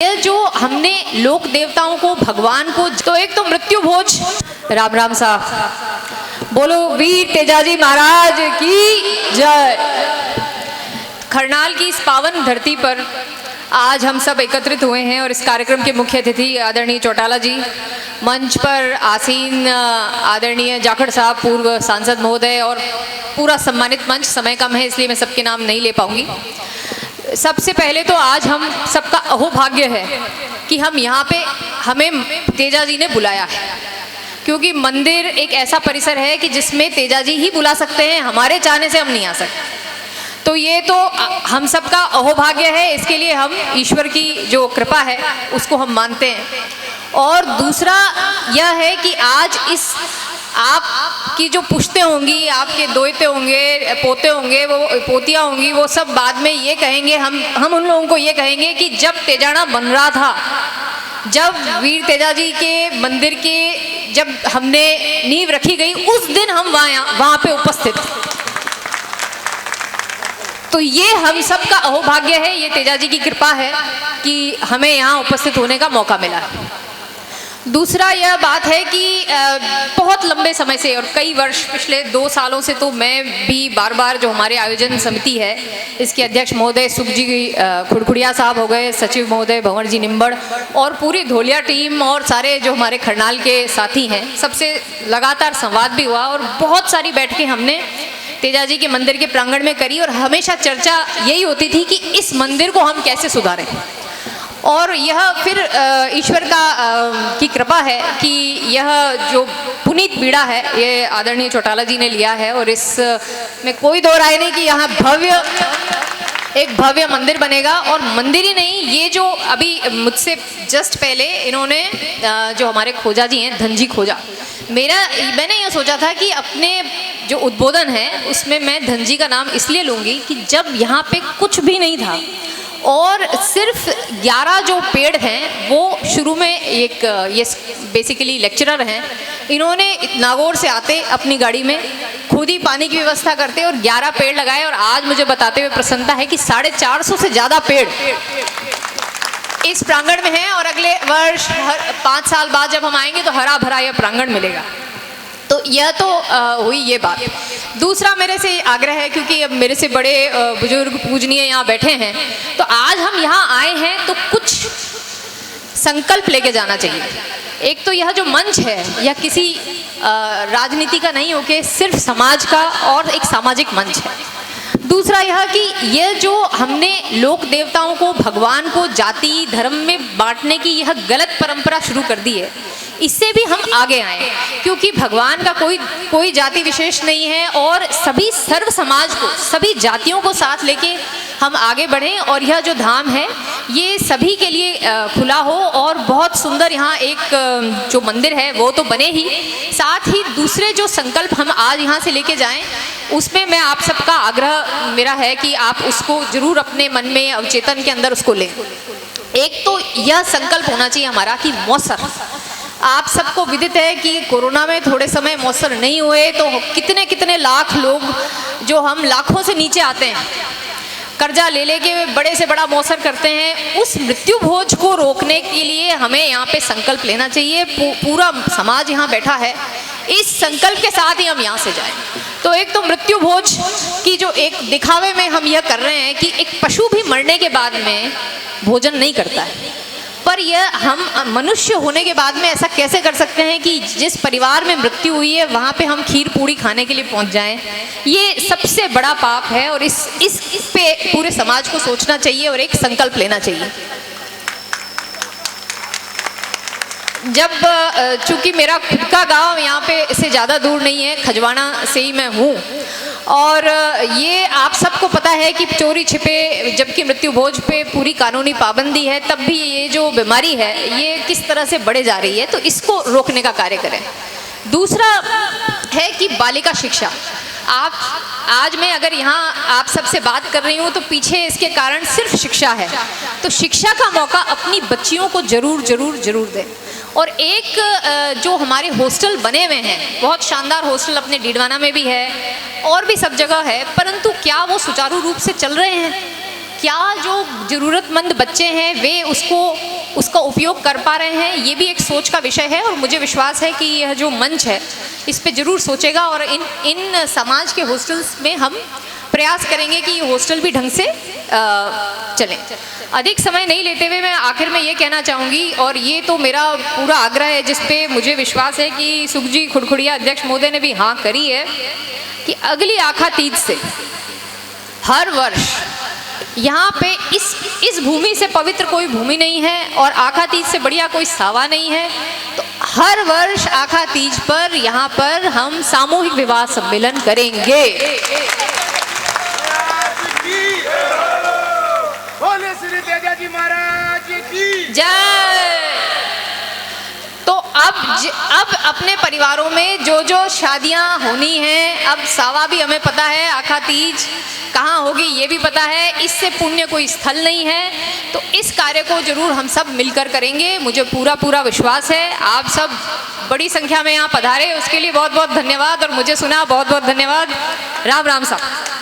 ये जो हमने लोक देवताओं को, भगवान को, तो एक तो मृत्यु भोज, राम राम साहब, बोलो वीर तेजाजी महाराज की जय। खरनाल की इस पावन धरती पर आज हम सब एकत्रित हुए हैं और इस कार्यक्रम के मुख्य अतिथि आदरणीय चौटाला जी, मंच पर आसीन आदरणीय जाखड़ साहब, पूर्व सांसद महोदय और पूरा सम्मानित मंच। समय कम है इसलिए मैं सबके नाम नहीं ले पाऊंगी। सबसे पहले तो आज हम सबका अहोभाग्य है कि हम यहाँ पे, हमें तेजाजी ने बुलाया है, क्योंकि मंदिर एक ऐसा परिसर है कि जिसमें तेजाजी ही बुला सकते हैं, हमारे चाहने से हम नहीं आ सकते। तो ये तो हम सबका अहोभाग्य है, इसके लिए हम ईश्वर की जो कृपा है उसको हम मानते हैं। और दूसरा यह है कि आज इस आपकी जो पुश्तें होंगी, आपके दोहते होंगे, पोते होंगे, वो पोतियाँ होंगी, वो सब बाद में ये कहेंगे, हम उन लोगों को ये कहेंगे कि जब तेजाना बन रहा था, जब वीर तेजाजी के मंदिर के जब हमने नींव रखी गई, उस दिन हम वहाँ पे उपस्थित। तो ये हम सबका अहोभाग्य है, ये तेजाजी की कृपा है कि हमें यहाँ उपस्थित होने का मौका मिला है। दूसरा यह बात है कि बहुत लंबे समय से और कई वर्ष, पिछले 2 सालों से तो मैं भी बार बार, जो हमारे आयोजन समिति है, इसके अध्यक्ष महोदय सुख जी खुड़खुड़िया साहब हो गए, सचिव महोदय भंवर जी निम्बड़ और पूरी धोलिया टीम और सारे जो हमारे खरनाल के साथी हैं, सबसे लगातार संवाद भी हुआ और बहुत सारी बैठकें हमने तेजाजी के मंदिर के प्रांगण में करी और हमेशा चर्चा यही होती थी कि इस मंदिर को हम कैसे सुधारें। और यह फिर ईश्वर की कृपा है कि यह जो पुनीत बीड़ा है, ये आदरणीय चौटाला जी ने लिया है और इस में कोई दो राय नहीं कि यहाँ एक भव्य मंदिर बनेगा। और मंदिर ही नहीं, ये जो अभी मुझसे जस्ट पहले इन्होंने जो हमारे खोजा जी हैं, धनजी खोजा, मैंने ये सोचा था कि अपने जो उद्बोधन है उसमें मैं धनजी का नाम इसलिए लूँगी कि जब यहाँ पे कुछ भी नहीं था और सिर्फ 11 जो पेड़ हैं, वो शुरू में एक ये बेसिकली लेक्चरर हैं, इन्होंने नागौर से आते अपनी गाड़ी में खुद ही पानी की व्यवस्था करते और 11 पेड़ लगाए। और आज मुझे बताते हुए प्रसन्नता है कि 450 से ज़्यादा पेड़ इस प्रांगण में हैं और अगले वर्ष 5 साल बाद जब हम आएंगे तो हरा भरा यह प्रांगण मिलेगा। तो यह तो हुई ये बात। दूसरा मेरे से आग्रह है, क्योंकि अब मेरे से बड़े बुजुर्ग पूजनीय यहाँ बैठे हैं, तो आज हम यहाँ आए हैं तो कुछ संकल्प लेके जाना चाहिए। एक तो यह जो मंच है यह किसी राजनीति का नहीं होके सिर्फ समाज का और एक सामाजिक मंच है। दूसरा यह कि यह जो हमने लोक देवताओं को, भगवान को जाति धर्म में बांटने की यह गलत परंपरा शुरू कर दी है, इससे भी हम आगे आए, क्योंकि भगवान का कोई जाति विशेष नहीं है और सभी सर्व समाज को, सभी जातियों को साथ लेके हम आगे बढ़ें और यह जो धाम है ये सभी के लिए खुला हो और बहुत सुंदर यहाँ एक जो मंदिर है वो तो बने ही, साथ ही दूसरे जो संकल्प हम आज यहाँ से लेके जाएं, उसमें मैं आप सबका आग्रह मेरा है कि आप उसको जरूर अपने मन में, अवचेतन के अंदर उसको लें। एक तो यह संकल्प होना चाहिए हमारा कि मौसर, आप सबको विदित है कि कोरोना में थोड़े समय मौसर नहीं हुए तो कितने कितने लाख लोग, जो हम लाखों से नीचे आते हैं, कर्जा ले लेके बड़े से बड़ा मौसर करते हैं, उस मृत्यु भोज को रोकने के लिए हमें यहाँ पे संकल्प लेना चाहिए। पूरा समाज यहाँ बैठा है, इस संकल्प के साथ ही हम यहाँ से जाएं। तो एक तो मृत्यु भोज की जो एक दिखावे में हम यह कर रहे हैं कि एक पशु भी मरने के बाद में भोजन नहीं करता है, पर यह हम मनुष्य होने के बाद में ऐसा कैसे कर सकते हैं कि जिस परिवार में मृत्यु हुई है वहाँ पे हम खीर पूड़ी खाने के लिए पहुँच जाएं। ये सबसे बड़ा पाप है और इस पे पूरे समाज को सोचना चाहिए और एक संकल्प लेना चाहिए। जब चूँकि मेरा खुद का गांव यहाँ पे इससे ज़्यादा दूर नहीं है, खजवाना से ही मैं हूँ, और ये आप सबको पता है कि चोरी छिपे जबकि मृत्यु भोज पे पूरी कानूनी पाबंदी है, तब भी ये जो बीमारी है ये किस तरह से बढ़े जा रही है, तो इसको रोकने का कार्य करें। दूसरा है कि बालिका शिक्षा। आज मैं अगर यहाँ आप सबसे बात कर रही हूँ तो पीछे इसके कारण सिर्फ शिक्षा है, तो शिक्षा का मौका अपनी बच्चियों को जरूर दें। और एक जो हमारे हॉस्टल बने हुए हैं, बहुत शानदार हॉस्टल अपने डीडवाना में भी है और भी सब जगह है, परंतु क्या वो सुचारू रूप से चल रहे हैं? क्या जो ज़रूरतमंद बच्चे हैं वे उसका उपयोग कर पा रहे हैं, ये भी एक सोच का विषय है। और मुझे विश्वास है कि यह जो मंच है इस पे ज़रूर सोचेगा और इन समाज के हॉस्टल्स में हम प्रयास करेंगे कि ये हॉस्टल भी ढंग से चलें। अधिक समय नहीं लेते हुए मैं आखिर में ये कहना चाहूँगी, और ये तो मेरा पूरा आग्रह है जिस पे मुझे विश्वास है कि सुखजी खुड़खुड़िया अध्यक्ष महोदय ने भी हाँ करी है, कि अगली आखा तीज से हर वर्ष यहाँ पे इस भूमि से पवित्र कोई भूमि नहीं है और आखा तीज से बढ़िया कोई सावा नहीं है। तो हर वर्ष आखा तीज पर यहाँ पर हम सामूहिक विवाह सम्मेलन करेंगे। बोले श्री तेजाजी महाराज की जय। तो अब अपने परिवारों में जो शादियां होनी हैं, अब सावा भी हमें पता है, आखा तीज कहाँ होगी ये भी पता है, इससे पुण्य कोई स्थल नहीं है। तो इस कार्य को जरूर हम सब मिलकर करेंगे, मुझे पूरा विश्वास है। आप सब बड़ी संख्या में यहाँ पधारे, उसके लिए बहुत बहुत धन्यवाद, और मुझे सुना बहुत बहुत धन्यवाद। राम राम साहब।